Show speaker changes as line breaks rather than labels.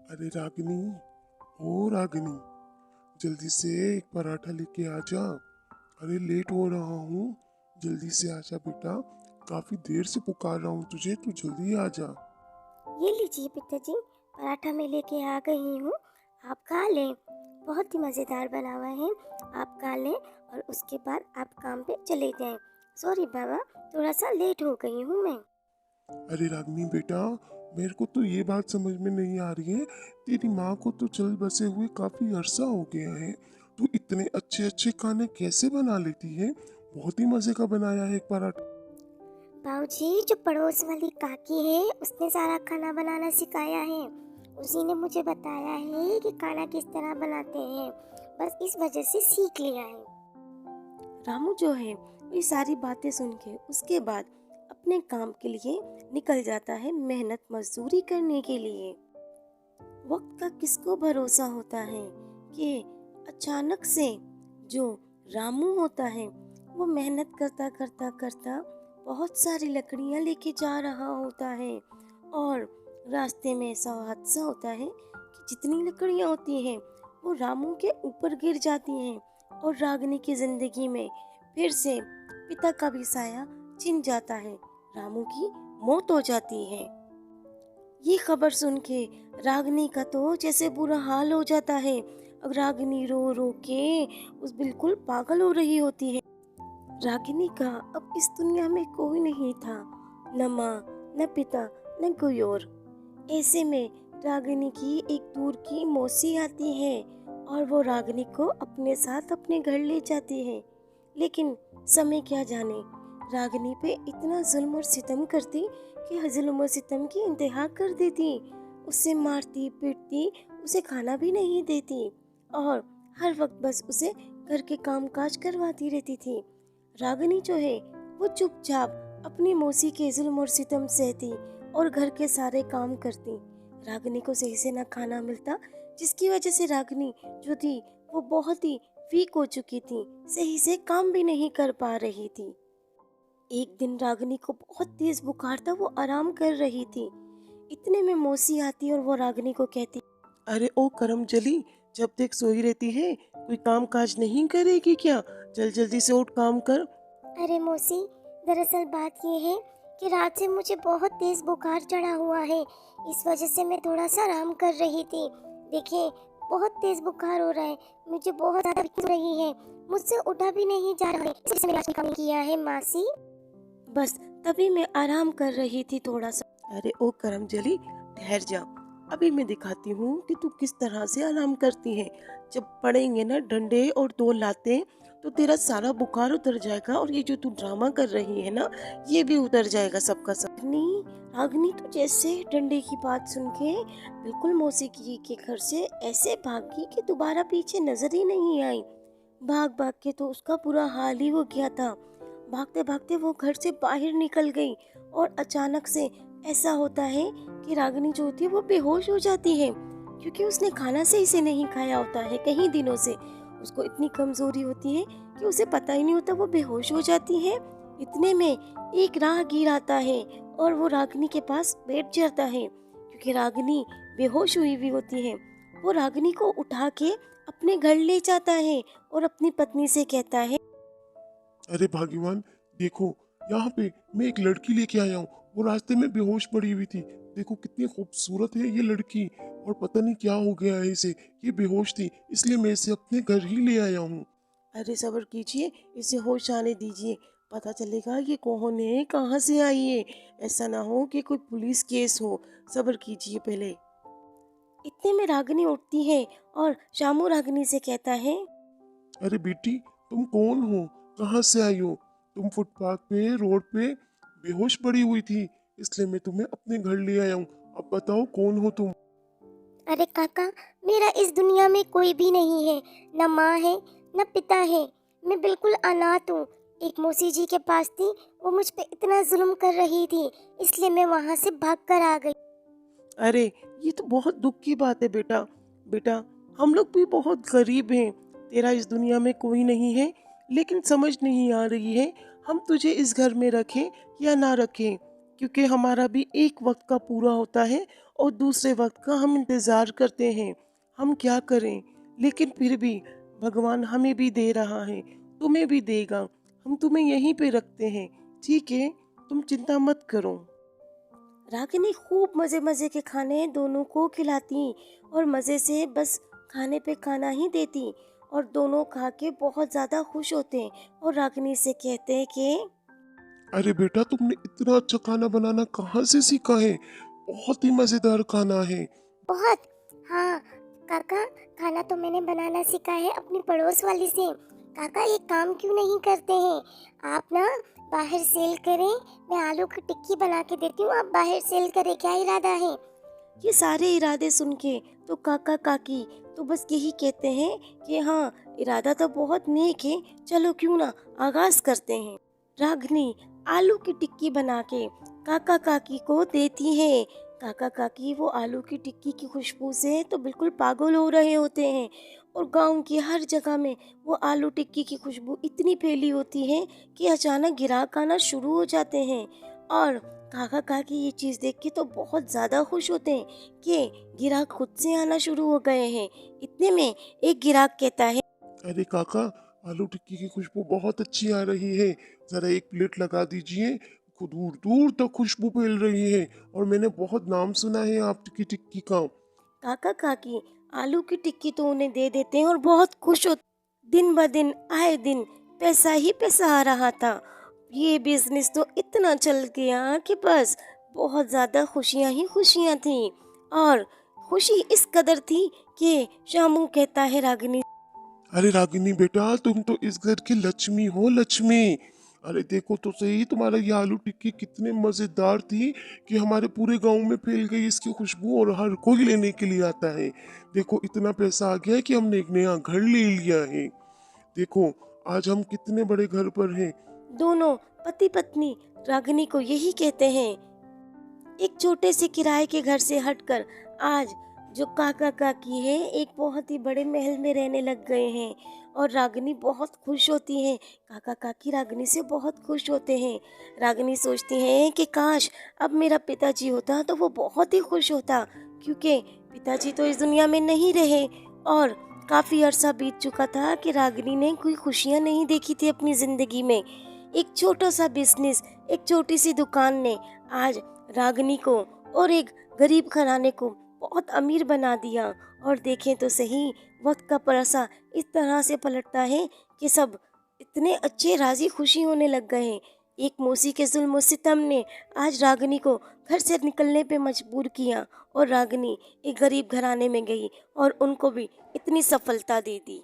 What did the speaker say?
अरे रागिनी, ओ रागिनी, जल्दी से एक पराठा लेके आ जा। अरे लेट हो रहा हूँ, जल्दी से आ जा बेटा। काफी देर से पुकार रहा हूँ तुझे, तू जल्दी आ जा।
ये लीजिए पिताजी, पराठा मैं लेके आ गई हूँ। आप खा लें, बहुत ही मज़ेदार बना हुआ है। आप खा लें और उसके बाद आप काम पे चले जाएं। सॉरी बाबा, थोड़ा सा लेट हो गई हूँ मैं।
अरे रागिनी बेटा, मेरे को तो ये बात समझ में नहीं आ रही है। तेरी माँ को तो चल बसे हुए काफी अरसा हो गया है। तू इतने अच्छे अच्छे खाने कैसे बना लेती है? बहुत ही मजे का बनाया है एक पराठा।
बाबूजी, जो पड़ोस वाली काकी है उसने सारा खाना बनाना सिखाया है। उसी ने मुझे बताया है कि खाना किस तरह बनाते हैं। बस इस वजह से सीख लिया है।
रामू जो है ये सारी बातें सुन के उसके बाद अपने काम के लिए निकल जाता है, मेहनत मजदूरी करने के लिए। वक्त का किसको भरोसा होता है कि अचानक से जो रामू होता है वो मेहनत करता करता करता बहुत सारी लकड़ियां लेके जा रहा होता है और रास्ते में ऐसा हादसा होता है कि जितनी लकड़ियां होती हैं वो रामू के ऊपर गिर जाती हैं और रागिनी की जिंदगी में फिर से पिता का भी साया छिन जाता है। रामू की मौत हो जाती है। ये खबर सुन के रागिनी का तो जैसे बुरा हाल हो जाता है। अब रागिनी रो रो के उस बिल्कुल पागल हो रही होती है। रागिनी का अब इस दुनिया में कोई नहीं था, न माँ, न पिता, न कोई और। ऐसे में रागिनी की एक दूर की मौसी आती है और वो रागिनी को अपने साथ अपने घर ले जाती है। लेकिन समय क्या जाने, रागिनी पे इतना जुल्म और सितम करती कि जुल्म और सितम की इंतहा कर देती। उसे मारती पीटती, उसे खाना भी नहीं देती और हर वक्त बस उसे घर के काम काज करवाती रहती थी। रागिनी जो है वो चुपचाप अपनी मौसी के जुल्म और सितम सहती और घर के सारे काम करती। रागिनी को सही से ना खाना मिलता, जिसकी वजह से रागिनी जो थी वो बहुत ही वीक हो चुकी थी, सही से काम भी नहीं कर पा रही थी। एक दिन रागिनी को बहुत तेज बुखार था, वो आराम कर रही थी। इतने में मौसी आती और वो रागिनी को कहती,
अरे ओ करमजली, जब तक सोई रहती है कोई काम काज नहीं करेगी क्या? जल्दी से उठ, काम कर।
अरे मौसी, दरअसल बात ये है कि रात से मुझे बहुत तेज बुखार चढ़ा हुआ है। इस वजह से मैं थोड़ा सा आराम कर रही थी। देखिए, बहुत तेज बुखार हो रहा है, मुझे बहुत ज़्यादा हो रही है, मुझसे उठा भी नहीं जा रहा है, इसलिए मैंने आज काम किया है मासी।
बस तभी मैं आराम कर रही थी थोड़ा सा।
अरे ओ करमजली, ठहर जा, अभी मैं दिखाती हूँ कि तू किस तरह से आराम करती है। जब पड़ेंगे ना डंडे और दो लाते तो तेरा सारा बुखार उतर जाएगा और ये जो तू ड्रामा कर रही है ना ये भी उतर जाएगा सबका सब।
रागिनी रागिनी तो जैसे डंडे की बात सुन के बिल्कुल मौसी के घर से ऐसे भागी कि दोबारा पीछे नजर ही नहीं आई। भाग भाग के तो उसका बुरा हाल ही हो गया था। भागते भागते वो घर से बाहर निकल गई और अचानक से ऐसा होता है कि रागिनी जो होती है वो बेहोश हो जाती है, क्योंकि उसने खाना सही से नहीं खाया होता है कई दिनों से। उसको इतनी कमजोरी होती है कि उसे पता ही नहीं होता, वो बेहोश हो जाती है। इतने में एक राहगीर आता है और वो रागिनी के पास बैठ जाता है, क्योंकि रागिनी बेहोश हुई हुई होती है। वो रागिनी को उठा के अपने घर ले जाता है और अपनी पत्नी से कहता है,
अरे भाग्यवान, देखो, यहाँ पे मैं एक लड़की लेके आया हूँ। वो रास्ते में बेहोश पड़ी हुई थी। देखो कितनी खूबसूरत है ये लड़की, और पता नहीं क्या हो गया है इसे। ये बेहोश थी, इसलिए मैं इसे अपने घर ही ले आया हूँ।
अरे सब्र कीजिए, इसे होश आने दीजिए, पता चलेगा ये कौन है, कहाँ से आई है। ऐसा ना हो कि कोई पुलिस केस हो। सब्र कीजिए पहले।
इतने में रागिनी उठती है और शामू रागिनी से कहता है,
अरे बेटी, तुम कौन हो? कहाँ से आई हो? तुम फुटपाथ पे, रोड पे बेहोश पड़ी हुई थी, इसलिए मैं तुम्हें अपने घर ले आया हूँ। अब बताओ कौन हो तुम?
अरे काका, मेरा इस दुनिया में कोई भी नहीं है, न माँ है न पिता है। मैं बिल्कुल अनाथ हूँ। एक मौसी जी के पास थी, वो मुझ पे इतना जुल्म कर रही थी, इसलिए मैं वहाँ से भाग कर आ गई।
अरे ये तो बहुत दुख की बात है बेटा। बेटा, हम लोग भी बहुत गरीब हैं, तेरा इस दुनिया में कोई नहीं है, लेकिन समझ नहीं आ रही है हम तुझे इस घर में रखें या ना रखें। क्योंकि हमारा भी एक वक्त का पूरा होता है और दूसरे वक्त का हम इंतज़ार करते हैं। हम क्या करें, लेकिन फिर भी भगवान हमें भी दे रहा है, तुम्हें भी देगा। हम तुम्हें यहीं पे रखते हैं, ठीक है, तुम चिंता मत करो।
रागिनी खूब मज़े मज़े के खाने दोनों को खिलाती और मज़े से बस खाने पे खाना ही देती, और दोनों खा के बहुत ज़्यादा खुश होते हैं और रागिनी से कहते हैं कि
अरे बेटा, तुमने इतना अच्छा खाना बनाना कहाँ से सीखा है? बहुत ही मजेदार खाना है।
बहुत। हाँ काका, खाना तो मैंने बनाना सीखा है अपनी पड़ोस वाली से। काका एक काम क्यों नहीं करते हैं, आप ना बाहर सेल करें, मैं आलू की टिक्की बना के देती हूँ, आप बाहर सेल करें, क्या इरादा है?
ये सारे इरादे सुन के तो काका काकी तो बस यही कहते हैं कि हाँ, इरादा तो बहुत नेक है, चलो क्यों ना आगाज करते हैं। रागनी आलू की टिक्की बना के काका काकी को देती है। काका काकी वो आलू की टिक्की की खुशबू से तो बिल्कुल पागल हो रहे होते हैं, और गांव की हर जगह में वो आलू टिक्की की खुशबू इतनी फैली होती है कि अचानक ग्राहक आना शुरू हो जाते हैं। और काका काकी ये चीज़ देख के तो बहुत ज़्यादा खुश होते हैं कि ग्राहक खुद से आना शुरू हो गए हैं। इतने में एक ग्राहक कहता है,
अरे काका, आलू टिक्की की खुशबू बहुत अच्छी आ रही है। जरा एक प्लेट लगा दीजिए। दूर दूर तक खुशबू फैल रही है और मैंने बहुत नाम सुना है आपकी टिक्की का।
काका काकी आलू की टिक्की तो उन्हें दे देते हैं और बहुत खुश होते। दिन ब दिन आए दिन पैसा ही पैसा आ रहा था। ये बिजनेस तो इतना चल गया कि बस बहुत ज़्यादा खुशियाँ ही खुशियाँ थीं, और खुशी इस कदर थी कि शामू कहता है रागिनी,
अरे रागिनी बेटा, तुम तो इस घर की लक्ष्मी हो, लक्ष्मी। अरे देखो तो सही, तुम्हारा ये आलू टिक्की कितने मजेदार थी कि हमारे पूरे गांव में फैल गई इसकी खुशबू और हर कोई लेने के लिए आता है। देखो इतना पैसा आ गया है कि हमने एक नया घर ले लिया है। देखो आज हम कितने बड़े घर पर हैं।
दोनों पति पत्नी रागिनी को यही कहते हैं। एक छोटे से किराए के घर से हटकर आज जो काका काकी है एक बहुत ही बड़े महल में रहने लग गए हैं, और रागिनी बहुत खुश होती है। काका काकी रागिनी से बहुत खुश होते हैं। रागिनी सोचती हैं कि काश अब मेरा पिताजी होता तो वो बहुत ही खुश होता, क्योंकि पिताजी तो इस दुनिया में नहीं रहे, और काफ़ी अरसा बीत चुका था कि रागिनी ने कोई खुशियाँ नहीं देखी थी अपनी ज़िंदगी में। एक छोटा सा बिजनेस, एक छोटी सी दुकान ने आज रागिनी को और एक गरीब घराने को बहुत अमीर बना दिया। और देखें तो सही, वक्त का परसा इस तरह से पलटता है कि सब इतने अच्छे राजी खुशी होने लग गए हैं। एक मौसी के जुल्म सितम ने आज रागिनी को घर से निकलने पे मजबूर किया, और रागिनी एक गरीब घराने में गई और उनको भी इतनी सफलता दे दी।